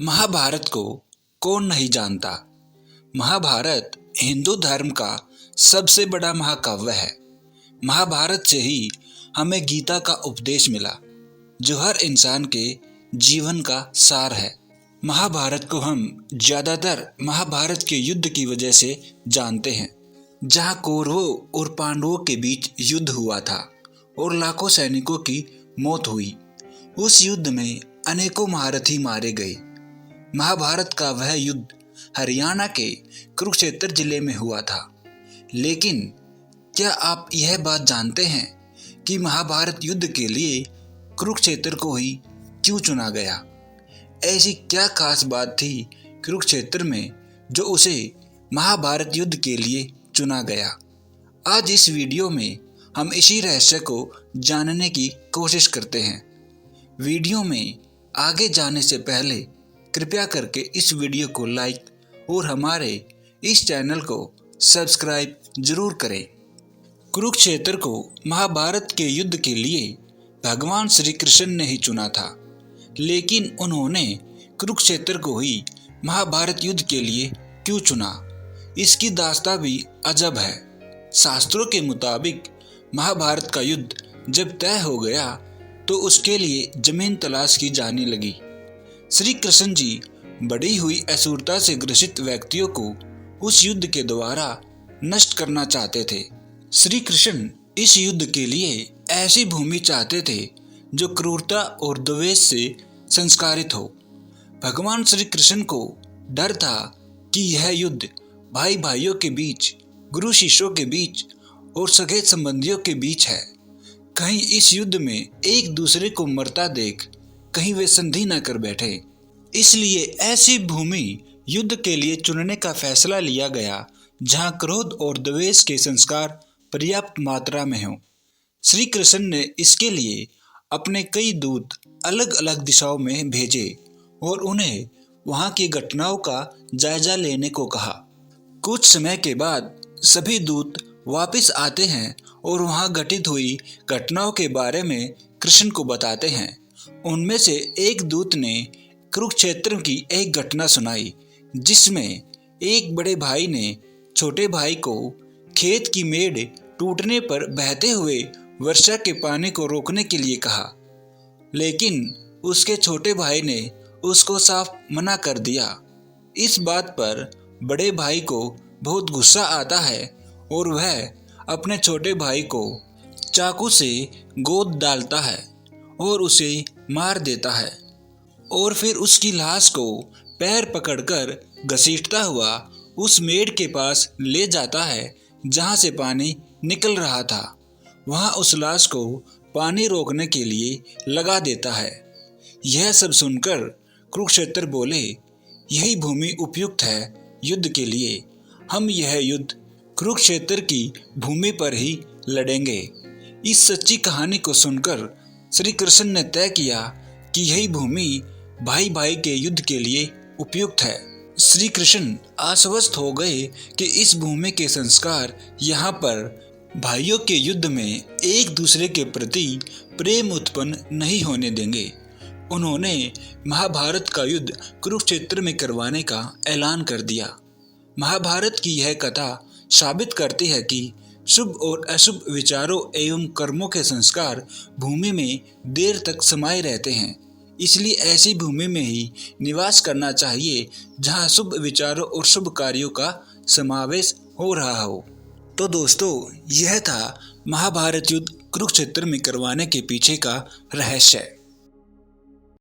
महाभारत को कौन नहीं जानता। महाभारत हिंदू धर्म का सबसे बड़ा महाकाव्य है। महाभारत से ही हमें गीता का उपदेश मिला, जो हर इंसान के जीवन का सार है। महाभारत को हम ज्यादातर महाभारत के युद्ध की वजह से जानते हैं, जहां कौरवों और पांडवों के बीच युद्ध हुआ था और लाखों सैनिकों की मौत हुई। उस युद्ध में अनेकों महारथी मारे गए। महाभारत का वह युद्ध हरियाणा के कुरुक्षेत्र जिले में हुआ था। लेकिन क्या आप यह बात जानते हैं कि महाभारत युद्ध के लिए कुरुक्षेत्र को ही क्यों चुना गया? ऐसी क्या खास बात थी कुरुक्षेत्र में जो उसे महाभारत युद्ध के लिए चुना गया? आज इस वीडियो में हम इसी रहस्य को जानने की कोशिश करते हैं। वीडियो में आगे जाने से पहले कृपया करके इस वीडियो को लाइक और हमारे इस चैनल को सब्सक्राइब जरूर करें। कुरुक्षेत्र को महाभारत के युद्ध के लिए भगवान श्री कृष्ण ने ही चुना था, लेकिन उन्होंने कुरुक्षेत्र को ही महाभारत युद्ध के लिए क्यों चुना, इसकी दास्तां भी अजब है। शास्त्रों के मुताबिक महाभारत का युद्ध जब तय हो गया तो उसके लिए जमीन तलाश की जाने लगी। श्री कृष्ण जी बढ़ी हुई असुरता से ग्रसित व्यक्तियों को उस युद्ध के द्वारा नष्ट करना चाहते थे। श्री कृष्ण इस युद्ध के लिए ऐसी भूमि चाहते थे जो क्रूरता और द्वेष से संस्कारित हो। भगवान श्री कृष्ण को डर था कि यह युद्ध भाई भाइयों के बीच, गुरु शिष्यों के बीच और सगे संबंधियों के बीच है। कहीं इस युद्ध में एक दूसरे को मरता देख कहीं वे संधि न कर बैठे। इसलिए ऐसी भूमि युद्ध के लिए चुनने का फैसला लिया गया जहां क्रोध और द्वेष के संस्कार पर्याप्त मात्रा में हों। श्री कृष्ण ने इसके लिए अपने कई दूत अलग अलग दिशाओं में भेजे और उन्हें वहां की घटनाओं का जायजा लेने को कहा। कुछ समय के बाद सभी दूत वापस आते हैं और वहां घटित हुई घटनाओं के बारे में कृष्ण को बताते हैं। उनमें से एक दूत ने कुरुक्षेत्र की एक घटना सुनाई, जिसमें एक बड़े भाई ने छोटे भाई को खेत की मेड़ टूटने पर बहते हुए वर्षा के पानी को रोकने के लिए कहा, लेकिन उसके छोटे भाई ने उसको साफ मना कर दिया। इस बात पर बड़े भाई को बहुत गुस्सा आता है और वह अपने छोटे भाई को चाकू से गोद डालता है और उसे मार देता है और फिर उसकी लाश को पैर पकड़कर घसीटता हुआ उस मेड़ के पास ले जाता है जहां से पानी निकल रहा था। वहां उस लाश को पानी रोकने के लिए लगा देता है। यह सब सुनकर कुरुक्षेत्र बोले, यही भूमि उपयुक्त है युद्ध के लिए। हम यह युद्ध कुरुक्षेत्र की भूमि पर ही लड़ेंगे। इस सच्ची कहानी को सुनकर श्री कृष्ण ने तय किया कि यही भूमि भाई भाई के युद्ध के लिए उपयुक्त है। श्री कृष्ण आश्वस्त हो गए कि इस भूमि के संस्कार यहाँ पर भाइयों के युद्ध में एक दूसरे के प्रति प्रेम उत्पन्न नहीं होने देंगे। उन्होंने महाभारत का युद्ध कुरुक्षेत्र में करवाने का ऐलान कर दिया। महाभारत की यह कथा साबित करती है कि शुभ और अशुभ विचारों एवं कर्मों के संस्कार भूमि में देर तक समाये रहते हैं। इसलिए ऐसी भूमि में ही निवास करना चाहिए जहां शुभ विचारों और शुभ कार्यों का समावेश हो रहा हो। तो दोस्तों, यह था महाभारत युद्ध कुरुक्षेत्र में करवाने के पीछे का रहस्य।